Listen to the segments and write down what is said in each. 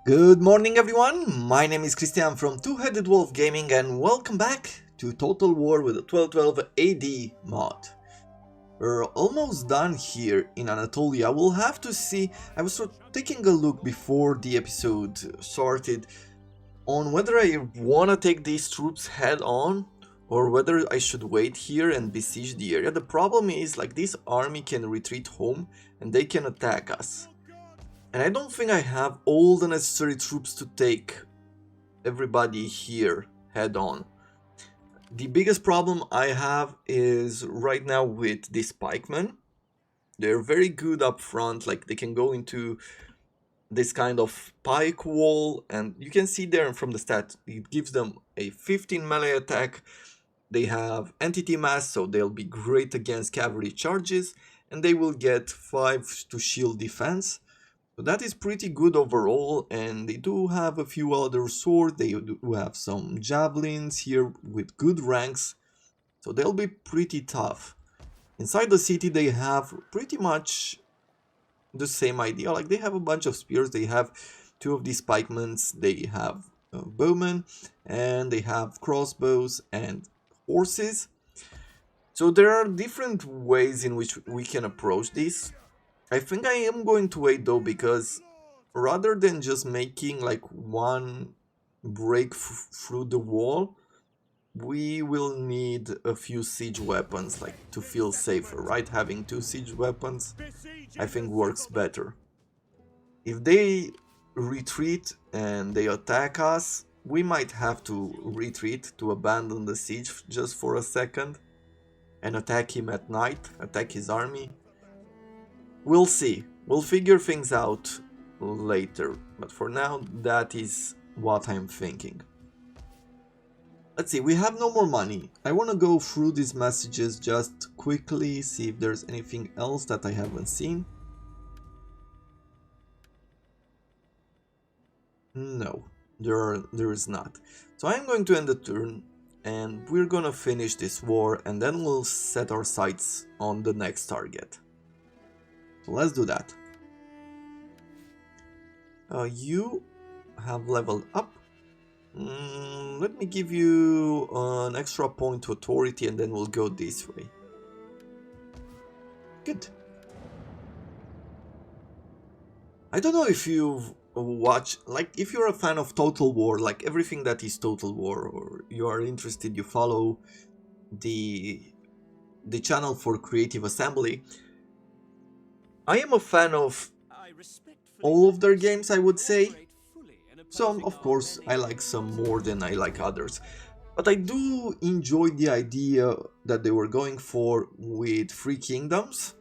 Good morning everyone, my name is Christian from Two-Headed Wolf Gaming and welcome back to Total War with the 1212 AD mod. We're almost done here in Anatolia. We'll have to see. I was taking a look before the episode started on whether I want to take these troops head on or whether I should wait here and besiege the area. The problem is, like, this army can retreat home and they can attack us. And I don't think I have all the necessary troops to take everybody here head on. The biggest problem I have is right now with these pikemen. They're very good up front, like they can go into this kind of pike wall, and you can see there from the stat, it gives them a 15 melee attack. They have entity mass, so they'll be great against cavalry charges, and they will get 5 to shield defense. So that is pretty good overall, and they do have a few other swords. They do have some javelins here with good ranks, so they'll be pretty tough. Inside the city they have pretty much the same idea, like they have a bunch of spears, they have 2 of these pikemen, they have bowmen, and they have crossbows and horses. So there are different ways in which we can approach this. I think I am going to wait though, because rather than just making like one break through the wall, we will need a few siege weapons, like to feel safer, right? Having 2 siege weapons I think works better. If they retreat and they attack us, we might have to retreat to abandon the siege just for a second and attack him at night, attack his army. We'll see. We'll figure things out later, but for now that is what I'm thinking. Let's see, we have no more money. I want to go through these messages just quickly, see if there's anything else that I haven't seen. No, there is not. So I'm going to end the turn and we're gonna finish this war, and then we'll set our sights on the next target. So let's do that. You have leveled up. Let me give you an extra point to authority and then we'll go this way. Good. I don't know if you've watched, like, if you're a fan of Total War, like everything that is Total War, or you are interested, you follow the channel for Creative Assembly. I am a fan of all of their games, I would say. Some, of course, I like some more than I like others. But I do enjoy the idea that they were going for with Three Kingdoms.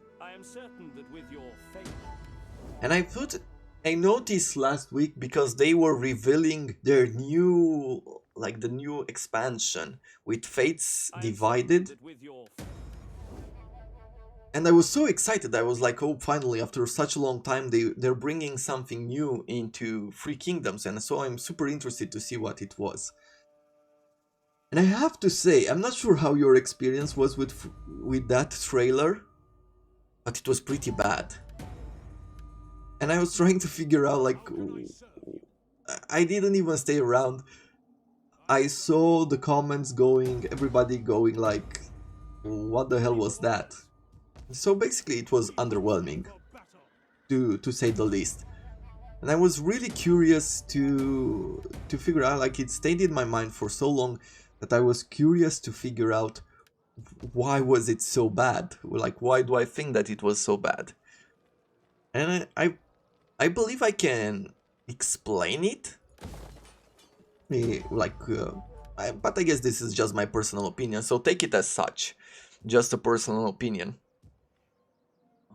And I noticed last week, because they were revealing their new, like the new expansion with Fates Divided. And I was so excited. I was like, oh, finally, after such a long time, they're bringing something new into Three Kingdoms. And so I'm super interested to see what it was. And I have to say, I'm not sure how your experience was with that trailer, but it was pretty bad. And I was trying to figure out, like, I didn't even stay around. I saw the comments going, everybody going like, what the hell was that? So basically it was underwhelming, to say the least. And I was really curious to figure out, like, it stayed in my mind for so long that I was curious to figure out why was it so bad? Like, why do I think that it was so bad? And I believe I can explain it. But I guess this is just my personal opinion, so take it as such. Just a personal opinion.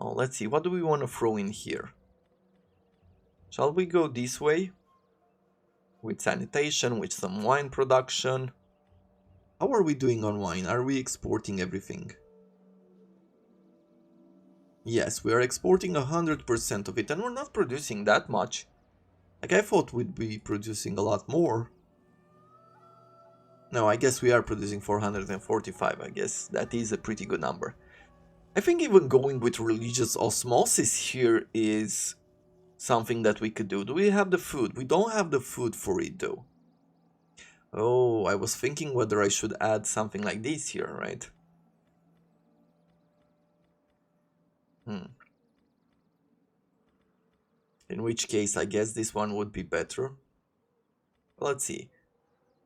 Oh, let's see, what do we want to throw in here? Shall we go this way? With sanitation, with some wine production. How are we doing on wine? Are we exporting everything? Yes, we are exporting 100% of it, and we're not producing that much. Like, I thought we'd be producing a lot more. No, I guess we are producing 445, I guess that is a pretty good number. I think even going with religious osmosis here is something that we could do. Do we have the food? We don't have the food for it though. Oh, I was thinking whether I should add something like this here, right? In which case, I guess this one would be better. Let's see.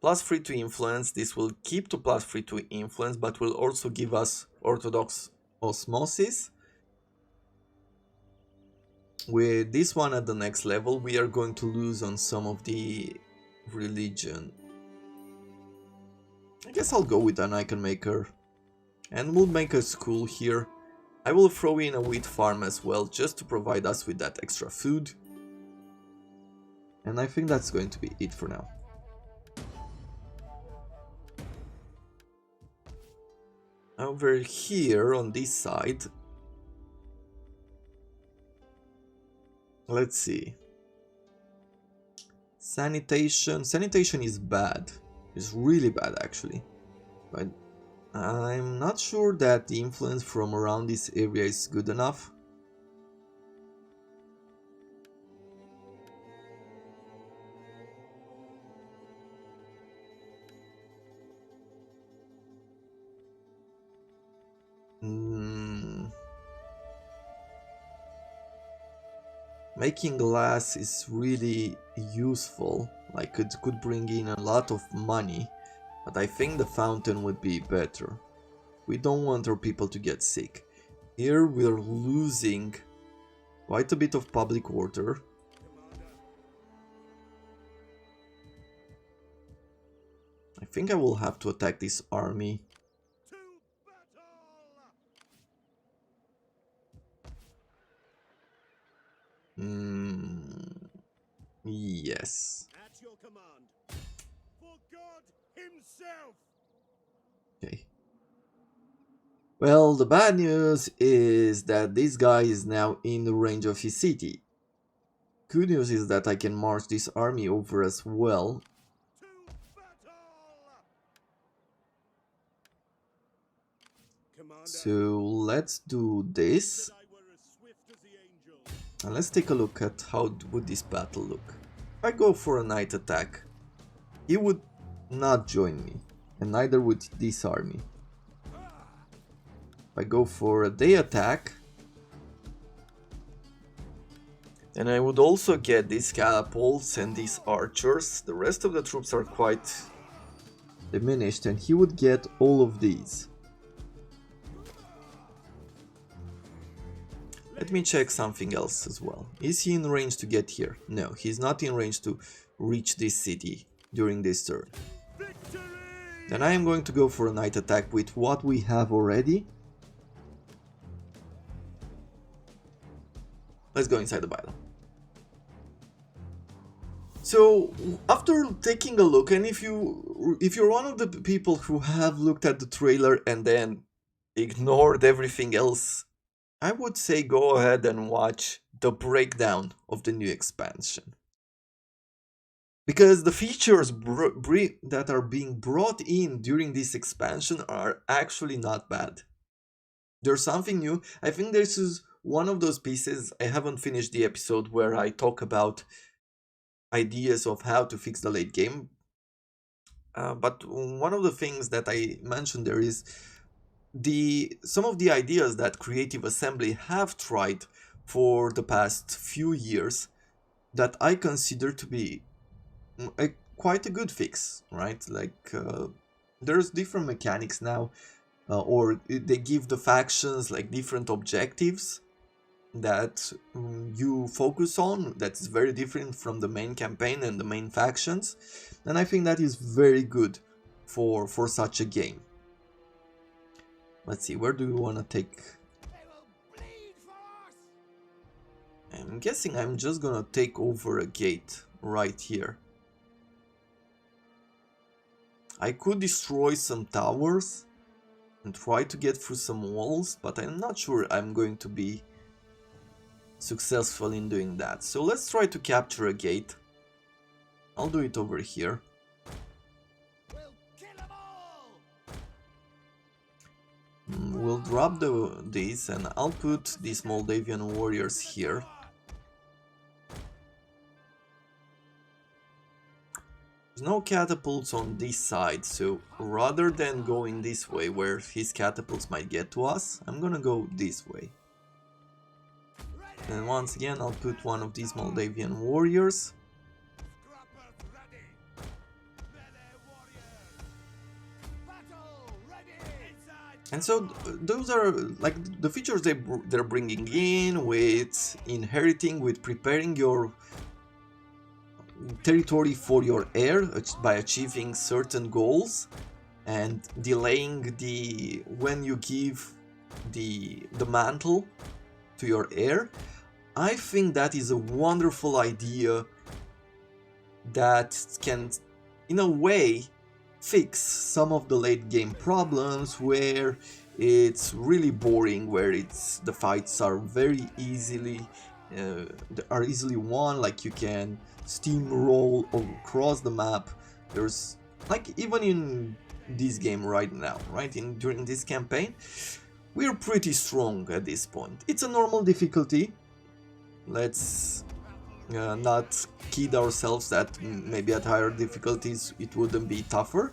+3 to influence. This will keep to +3 to influence, but will also give us Orthodox osmosis. With this one at the next level, we are going to lose on some of the religion. I guess I'll go with an icon maker. And we'll make a school here. I will throw in a wheat farm as well, just to provide us with that extra food. And I think that's going to be it for now. Over here on this side, let's see. Sanitation. Sanitation is bad. It's really bad actually. But I'm not sure that the influence from around this area is good enough. Making glass is really useful, like it could bring in a lot of money, but I think the fountain would be better. We don't want our people to get sick. Here we're losing quite a bit of public order. I think I will have to attack this army. Yes. At your command. For God himself. Okay. Well, the bad news is that this guy is now in the range of his city. Good news is that I can march this army over as well. So let's do this. And let's take a look at how would this battle look. If I go for a night attack, he would not join me, and neither would this army. If I go for a day attack, then I would also get these catapults and these archers. The rest of the troops are quite diminished, and he would get all of these. Let me check something else as well. Is he in range to get here? No, he's not in range to reach this city during this turn. Victory! Then I am going to go for a night attack with what we have already. Let's go inside the battle. So, after taking a look, and if you're one of the people who have looked at the trailer and then ignored everything else, I would say go ahead and watch the breakdown of the new expansion. Because the features that are being brought in during this expansion are actually not bad. There's something new. I think this is one of those pieces. I haven't finished the episode where I talk about ideas of how to fix the late game. But one of the things that I mentioned there is some of the ideas that Creative Assembly have tried for the past few years that I consider to be quite a good fix, right? Like there's different mechanics now, or they give the factions like different objectives that you focus on, that's very different from the main campaign and the main factions, and I think that is very good for such a game. Let's see, where do we want to take? I'm guessing I'm just gonna take over a gate right here. I could destroy some towers and try to get through some walls, but I'm not sure I'm going to be successful in doing that. So let's try to capture a gate. I'll do it over here. We'll drop these and I'll put these Moldavian warriors here. There's no catapults on this side, so rather than going this way where his catapults might get to us, I'm gonna go this way. And once again, I'll put one of these Moldavian warriors. And so those are like the features they're bringing in, with inheriting, with preparing your territory for your heir by achieving certain goals, and delaying when you give the mantle to your heir. I think that is a wonderful idea that can, in a way, fix some of the late game problems where it's really boring, where the fights are very easily won. Like, you can steamroll across the map. There's, like, even in this game right now, right, during this campaign, we're pretty strong at this point. It's a normal difficulty. Let's not kid ourselves that maybe at higher difficulties it wouldn't be tougher.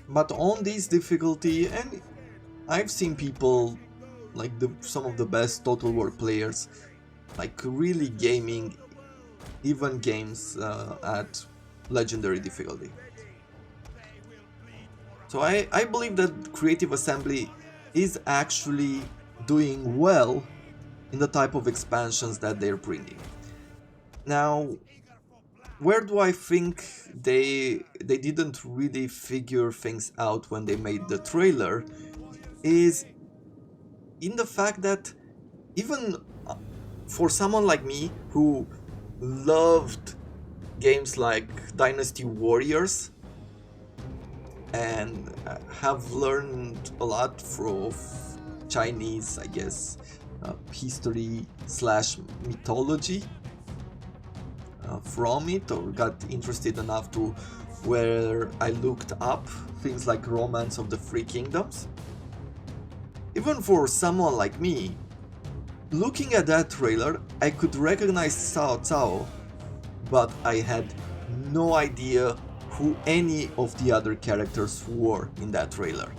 But on this difficulty, and I've seen people like some of the best Total War players, like, really gaming even games at legendary difficulty. So I believe that Creative Assembly is actually doing well in the type of expansions that they're bringing. Now, where do I think they didn't really figure things out when they made the trailer is in the fact that even for someone like me who loved games like Dynasty Warriors and have learned a lot from Chinese, I guess, history / mythology from it, or got interested enough to where I looked up things like Romance of the Three Kingdoms. Even for someone like me, looking at that trailer, I could recognize Cao Cao, but I had no idea who any of the other characters were in that trailer.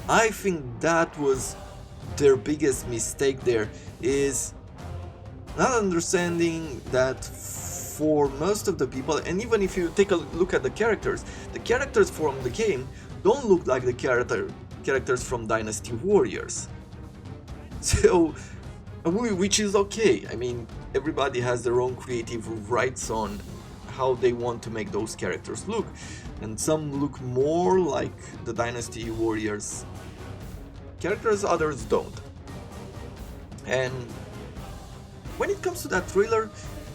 I think that was their biggest mistake there, is not understanding that for most of the people, and even if you take a look at the characters from the game don't look like the characters from Dynasty Warriors. So, which is okay. I mean, everybody has their own creative rights on how they want to make those characters look, and some look more like the Dynasty Warriors characters, others don't. And when it comes to that trailer,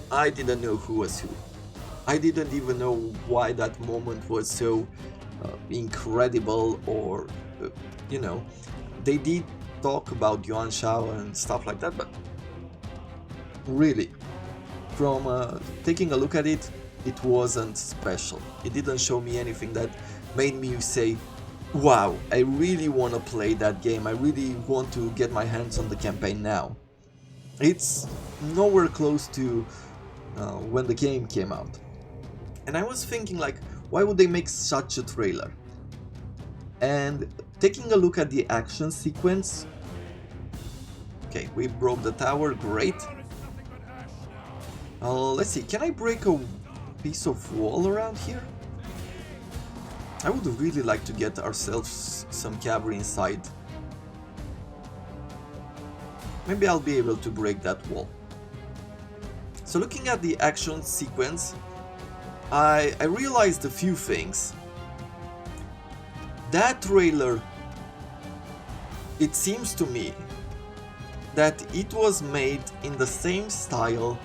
I didn't know who was who. I didn't even know why that moment was so incredible, or they did talk about Yuan Shao and stuff like that, but really, from taking a look at it, it wasn't special. It didn't show me anything that made me say, wow, I really want to play that game, I really want to get my hands on the campaign now. It's nowhere close to when the game came out. And I was thinking, like, why would they make such a trailer? And taking a look at the action sequence, okay, we broke the tower, great. Let's see, can I break a piece of wall around here? I would really like to get ourselves some cavalry inside. Maybe I'll be able to break that wall. So looking at the action sequence, I realized a few things. That trailer, it seems to me that it was made in the same style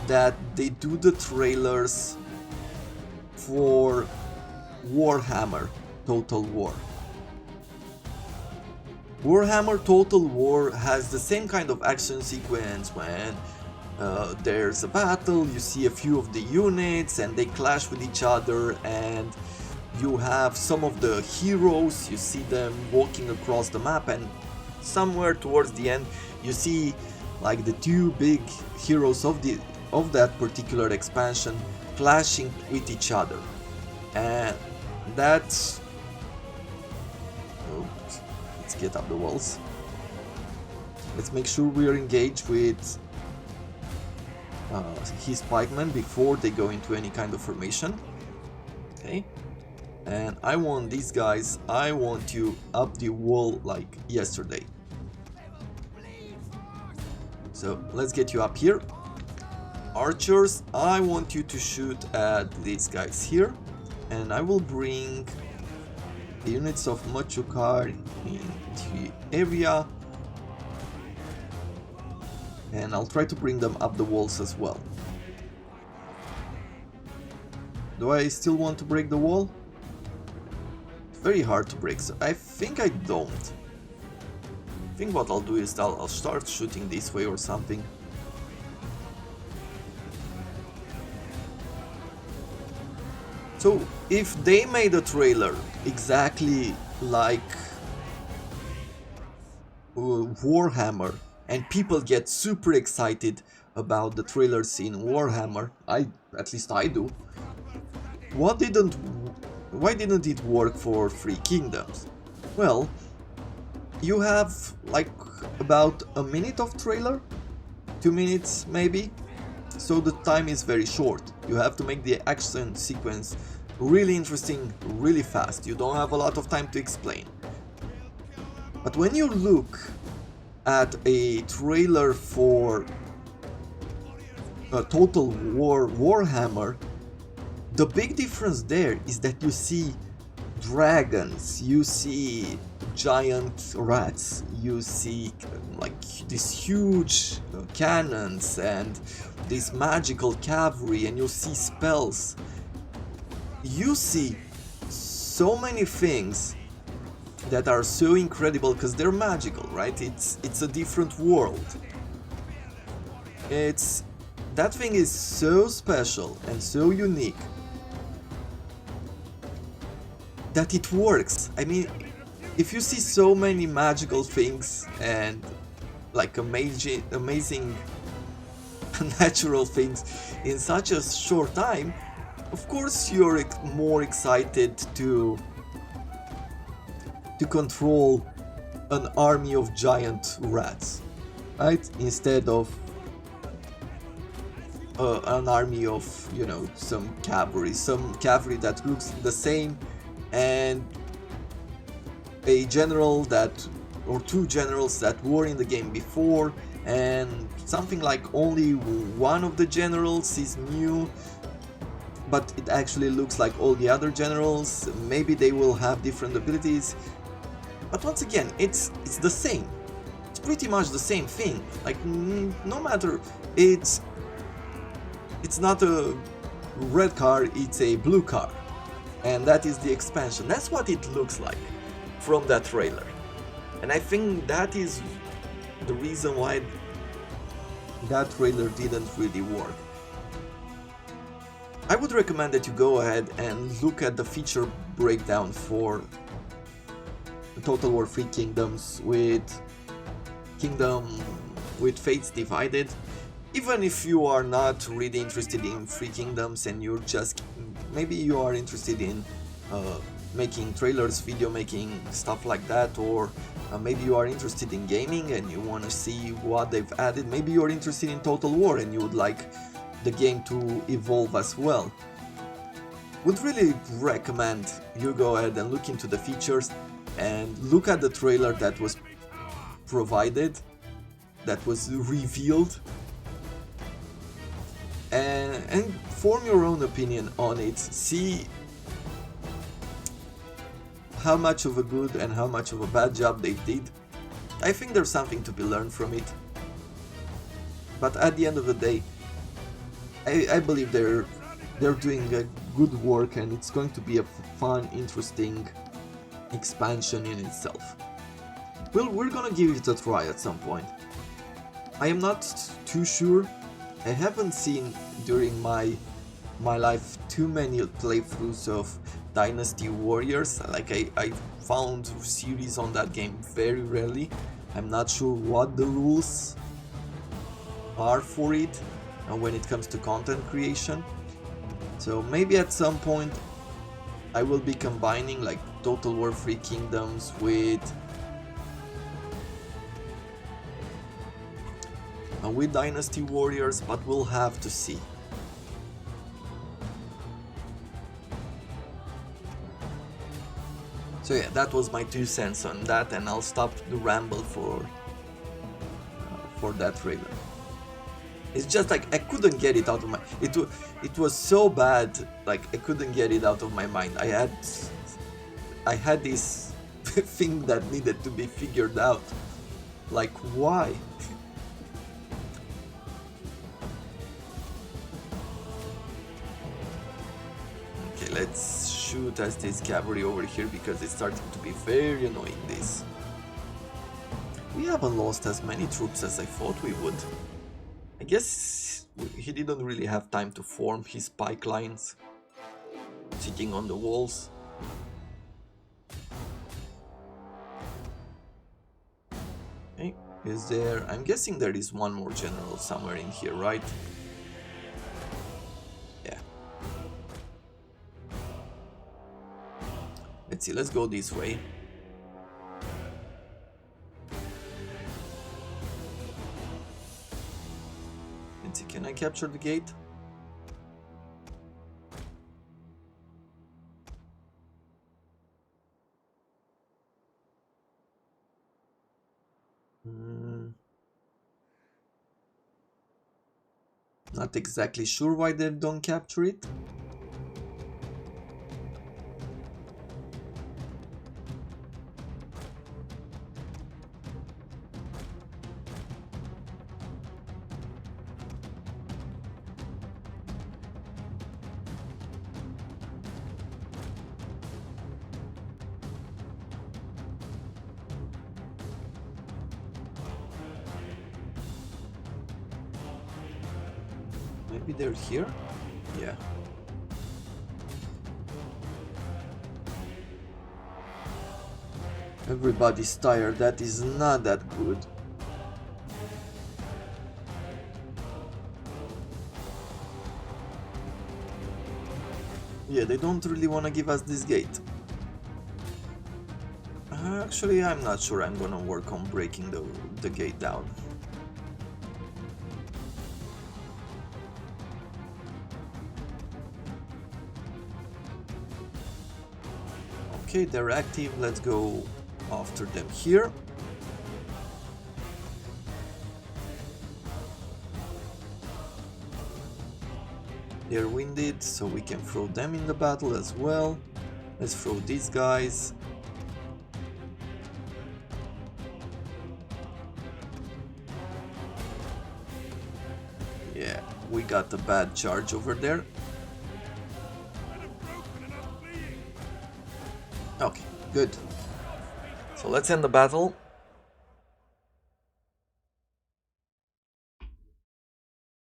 that they do the trailers for Warhammer Total War. Warhammer Total War has the same kind of action sequence when there's a battle, you see a few of the units and they clash with each other, and you have some of the heroes, you see them walking across the map, and somewhere towards the end you see like the two big heroes of of that particular expansion clashing with each other. And that's... Oops. Let's get up the walls. Let's make sure we're engaged with his pikemen before they go into any kind of formation. Okay. And I want these guys, I want you up the wall like yesterday. So let's get you up here. Archers, I want you to shoot at these guys here. And I will bring the units of Machukar into the area. And I'll try to bring them up the walls as well. Do I still want to break the wall? It's very hard to break, so I think I don't. I think what I'll do is I'll start shooting this way or something. So, if they made a trailer exactly like Warhammer, and people get super excited about the trailers in Warhammer, at least I do, why didn't it work for Three Kingdoms? Well, you have like about a minute of trailer, 2 minutes maybe, so the time is very short. You have to make the action sequence really interesting, really fast. You don't have a lot of time to explain. But when you look at a trailer for a Total War Warhammer, the big difference there is that you see dragons, you see giant rats, you see like these huge cannons and this magical cavalry, and you see spells. You see so many things that are so incredible because they're magical, right? It's a different world. That thing is so special and so unique that it works. I mean, if you see so many magical things and like amazing natural things in such a short time, of course you're more excited to control an army of giant rats, right? Instead of an army of, you know, some cavalry that looks the same, and a general or two generals that were in the game before, and something like only one of the generals is new, but it actually looks like all the other generals. Maybe they will have different abilities, but once again, it's the same. It's pretty much the same thing. Like, no matter, it's not a red car, it's a blue car, and that is the expansion. That's what it looks like from that trailer, and I think that is the reason why that trailer didn't really work. I would recommend that you go ahead and look at the feature breakdown for Total War 3 Kingdoms with Fates Divided. Even if you are not really interested in 3 Kingdoms and you're just, maybe you are interested in making trailers, video making, stuff like that, or maybe you are interested in gaming and you want to see what they've added. Maybe you're interested in Total War and you would like the game to evolve as well. Would really recommend you go ahead and look into the features and look at the trailer that was provided, that was revealed, and form your own opinion on it. See how much of a good and how much of a bad job they did. I think there's something to be learned from it, but at the end of the day, I believe they're doing a good work, and it's going to be a fun, interesting expansion in itself. Well, we're gonna give it a try at some point. I am not too sure. I haven't seen during my life too many playthroughs of Dynasty Warriors. Like, I found series on that game very rarely. I'm not sure what the rules are for it. when it comes to content creation. So maybe at some point I will be combining like Total War Free Kingdoms with Dynasty Warriors, but we'll have to see. So yeah, that was my 2 cents on that, and I'll stop the ramble for that trailer. It's just like I couldn't get it out of my... It was so bad, like I couldn't get it out of my mind. I had this thing that needed to be figured out. Like, why? Okay, let's shoot at this cavalry over here because it's starting to be very annoying, this. We haven't lost as many troops as I thought we would. I guess he didn't really have time to form his pike lines sitting on the walls. Okay, is there... I'm guessing there is one more general somewhere in here, right? Yeah. Let's see, let's go this way. Let's see, can I capture the gate? Not exactly sure why they don't capture it. Maybe they're here? Yeah. Everybody's tired, that is not that good. Yeah, they don't really want to give us this gate. Actually, I'm not sure I'm gonna work on breaking the gate down. Okay, they're active, let's go after them here. They're winded, so we can throw them in the battle as well. Let's throw these guys. Yeah, we got a bad charge over there. Okay, good. So let's end the battle.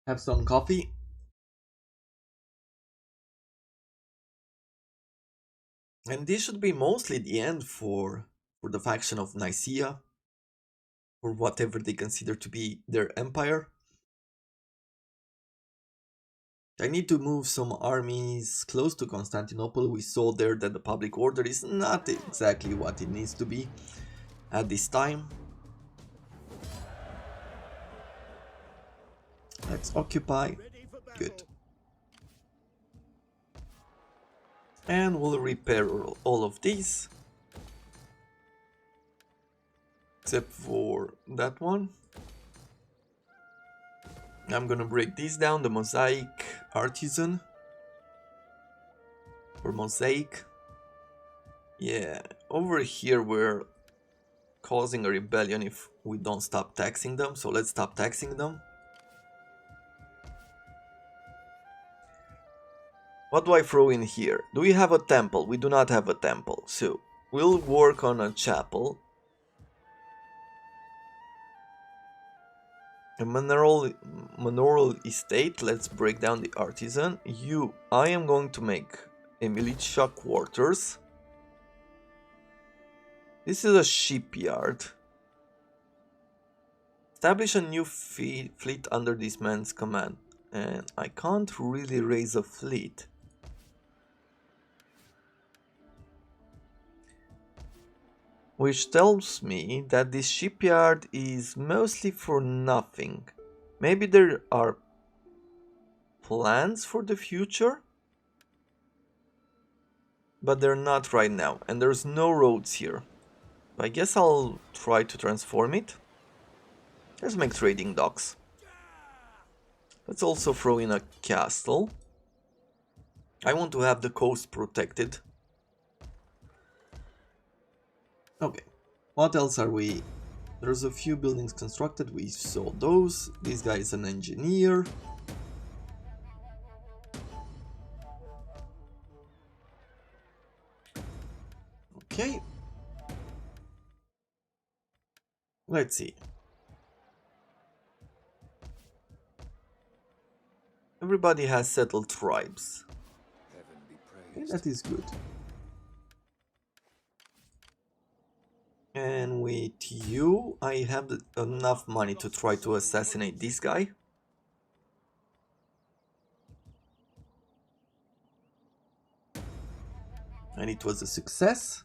Have some coffee. And this should be mostly the end for the faction of Nicaea, or whatever they consider to be their empire. I need to move some armies close to Constantinople. We saw there that the public order is not exactly what it needs to be at this time. Let's occupy. Good. And we'll repair all of these. Except for that one. I'm gonna break this down, the mosaic artisan. Or mosaic. Yeah, over here we're causing a rebellion if we don't stop taxing them, so let's stop taxing them. What do I throw in here? Do we have a temple? We do not have a temple, so we'll work on a chapel. A manorial estate, let's break down the artisan. I am going to make a militia quarters. This is a shipyard. Establish a new fleet under this man's command. And I can't really raise a fleet. Which tells me that this shipyard is mostly for nothing. Maybe there are plans for the future? But they're not right now, and there's no roads here. I guess I'll try to transform it. Let's make trading docks. Let's also throw in a castle. I want to have the coast protected. Okay, what else are we? There's a few buildings constructed, we saw those. This guy is an engineer. Okay. Let's see. Everybody has settled tribes. Okay, that is good. And with you, I have enough money to try to assassinate this guy. And it was a success.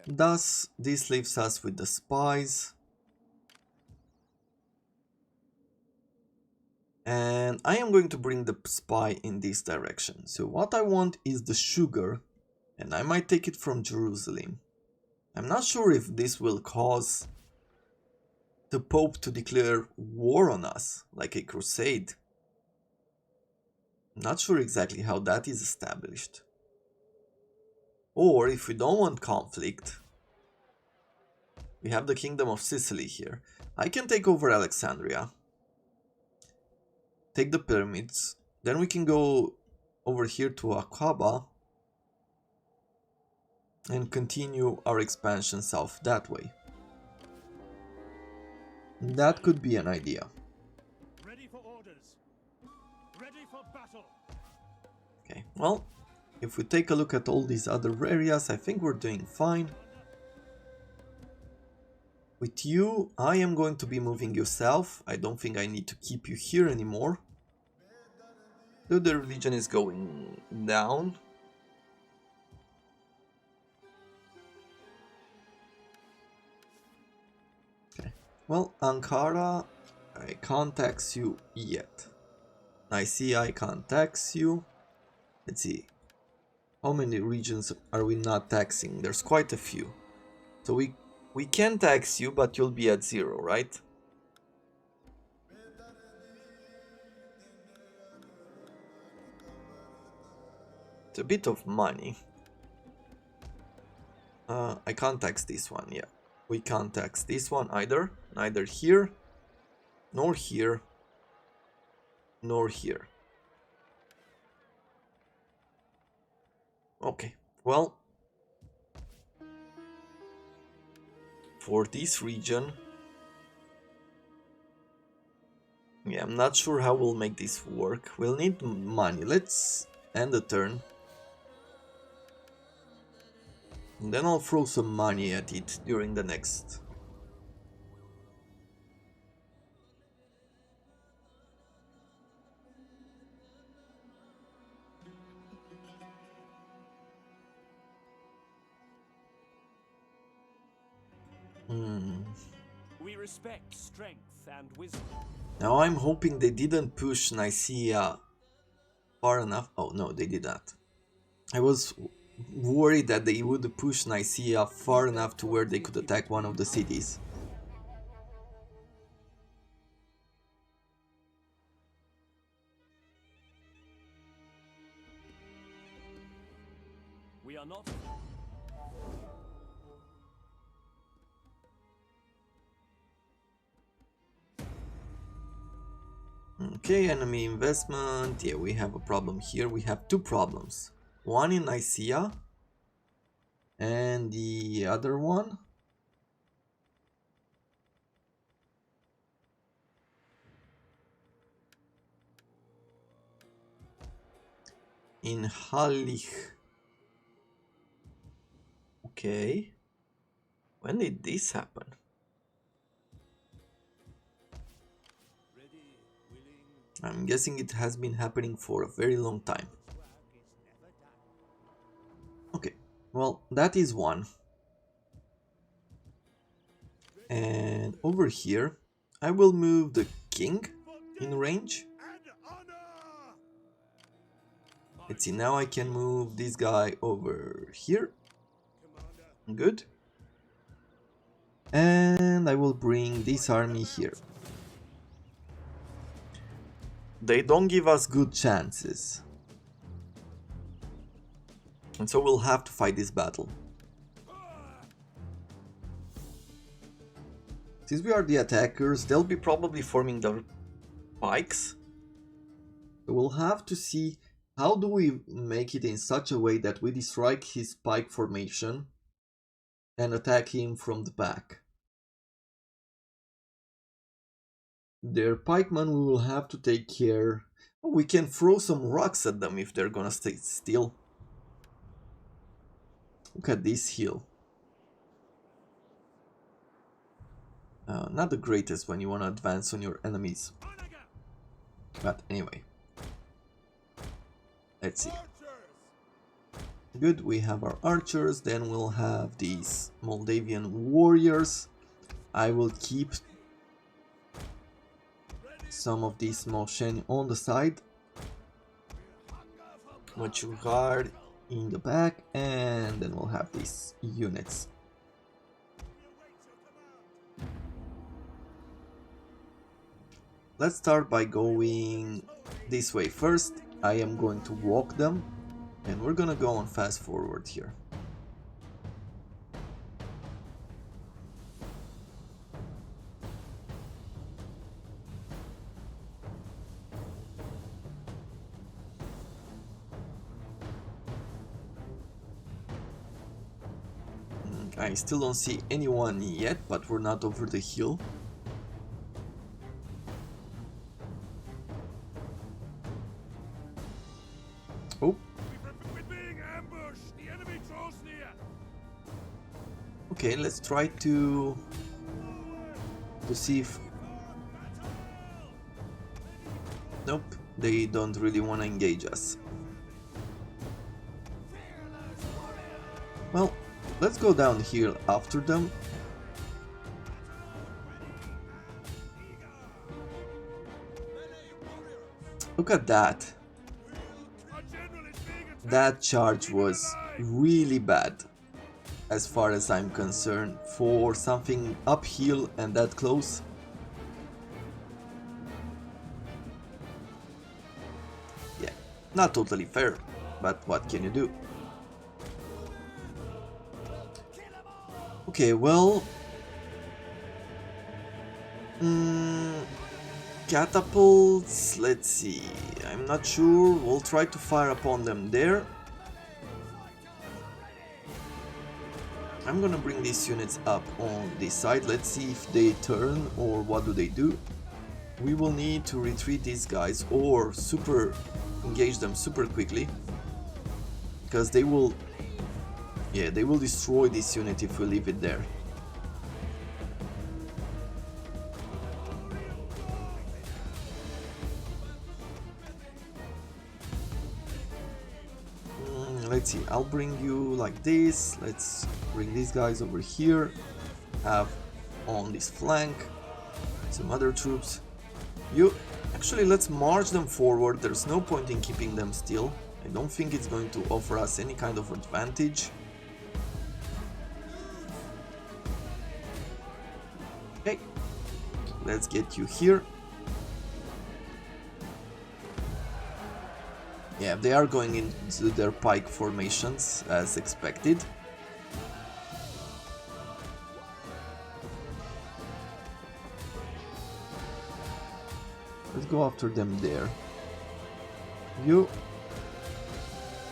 Thus, this leaves us with the spies. And I am going to bring the spy in this direction. So what I want is the sugar, and I might take it from Jerusalem. I'm not sure if this will cause the Pope to declare war on us, like a crusade. I'm not sure exactly how that is established. Or if we don't want conflict, we have the Kingdom of Sicily here. I can take over Alexandria, take the pyramids, then we can go over here to Aqaba and continue our expansion south that way. That could be an idea. Ready for orders. Ready for battle. Okay, well, if we take a look at all these other areas, I think we're doing fine. With you, I am going to be moving you south. I don't think I need to keep you here anymore. Though the religion is going down. Okay, well, Ankara, I can't tax you yet. Nicaea, I can't tax you. Let's see. How many regions are we not taxing? There's quite a few. So we can tax you, but you'll be at 0, right? It's a bit of money. I can't tax this one, yeah. We can't tax this one either. Neither here, nor here, nor here. Okay, well, for this region, yeah, I'm not sure how we'll make this work. We'll need money. Let's end the turn. And then I'll throw some money at it during the next. We respect strength and wisdom. Now I'm hoping they didn't push Nicaea far enough. Oh no, they did not. I was worried that they would push Nicaea far enough to where they could attack one of the cities. We are not. Okay, enemy investment. Yeah, we have a problem here. We have two problems. One in Nicaea. And the other one? In Halych. Okay. When did this happen? I'm guessing it has been happening for a very long time. Okay, well, that is one. And over here, I will move the king in range. and honor. Let's see, now I can move this guy over here. Commander, Good. And I will bring this army here. They don't give us good chances. And so we'll have to fight this battle. Since we are the attackers, they'll be probably forming their pikes. So we'll have to see how do we make it in such a way that we strike his pike formation and attack him from the back. Their pikemen we will have to take care. Oh, we can throw some rocks at them if they're gonna stay still. Look at this hill. Not the greatest when you want to advance on your enemies. But anyway. Let's see. Good, we have our archers, then we'll have these Moldavian warriors. I will keep some of these Mosheni on the side. Mature guard in the back, and then we'll have these units. Let's start by going this way first. I am going to walk them, and we're gonna go on fast forward here. I still don't see anyone yet, but we're not over the hill. Oh. we're being ambushed. The enemy draws near. Okay, let's try to see if... Nope, they don't really want to engage us. Well, let's go down here after them. Look at that. That charge was really bad, as far as I'm concerned, for something uphill and that close. Yeah, not totally fair, but what can you do? Okay, well... catapults, let's see, I'm not sure, we'll try to fire upon them there. I'm gonna bring these units up on this side, let's see if they turn or what do they do. We will need to retreat these guys or super engage them super quickly, because they will, yeah, they will destroy this unit if we leave it there. Let's see, I'll bring you like this, let's bring these guys over here, have on this flank some other troops. Actually, let's march them forward, there's no point in keeping them still. I don't think it's going to offer us any kind of advantage. Okay, let's get you here. Yeah, they are going into their pike formations as expected. Let's go after them there. You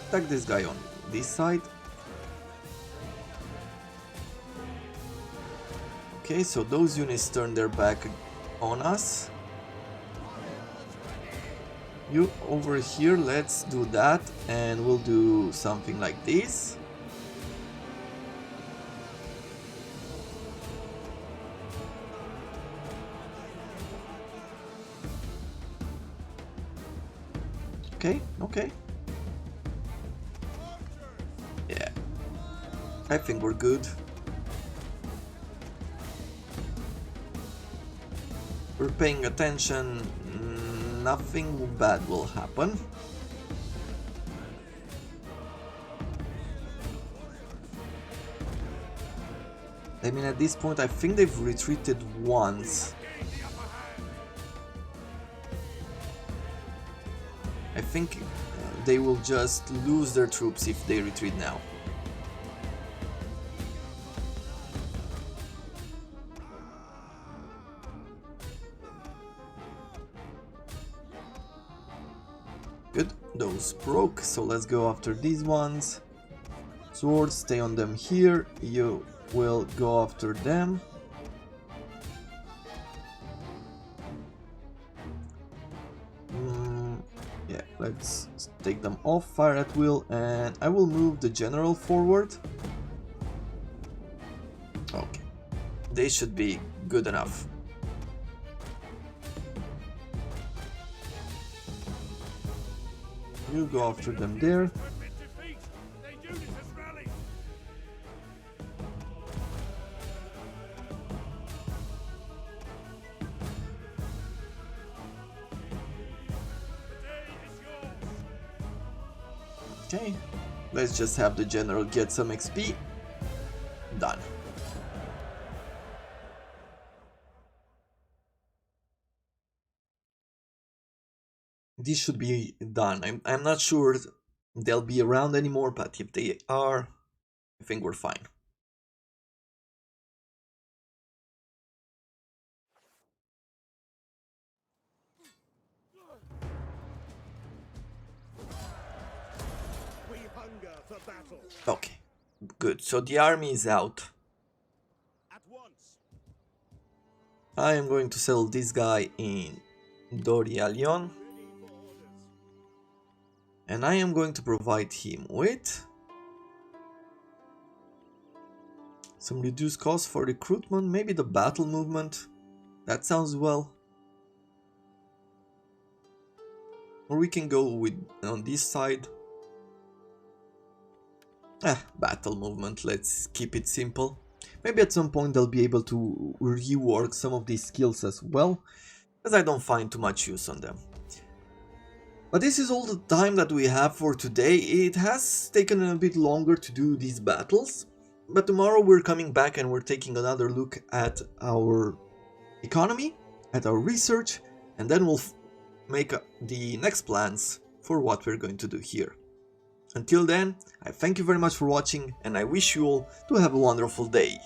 attack this guy on this side. Okay, so those units turn their back on us. You over here, let's do that, and we'll do something like this. Okay, okay. Yeah. I think we're good. We're paying attention. Nothing bad will happen. I mean, at this point, I think they've retreated once. I think they will just lose their troops if they retreat now. Good, those broke, so let's go after these ones. Swords, stay on them here, you will go after them. Yeah, let's take them off, fire at will, and I will move the general forward. Okay, they should be good enough. You go after them there. Okay, let's just have the general get some XP. Done. This should be done. I'm not sure they'll be around anymore, but if they are, I think we're fine. We hunger for battle. Okay, good. So the army is out. At once. I am going to settle this guy in Doria Lyon. And I am going to provide him with some reduced cost for recruitment, maybe the battle movement. That sounds well. Or we can go with on this side. Battle movement, let's keep it simple. Maybe at some point they'll be able to rework some of these skills as well, as I don't find too much use on them. But this is all the time that we have for today. It has taken a bit longer to do these battles, but tomorrow we're coming back and we're taking another look at our economy, at our research, and then we'll make the next plans for what we're going to do here. Until then, I thank you very much for watching and I wish you all to have a wonderful day.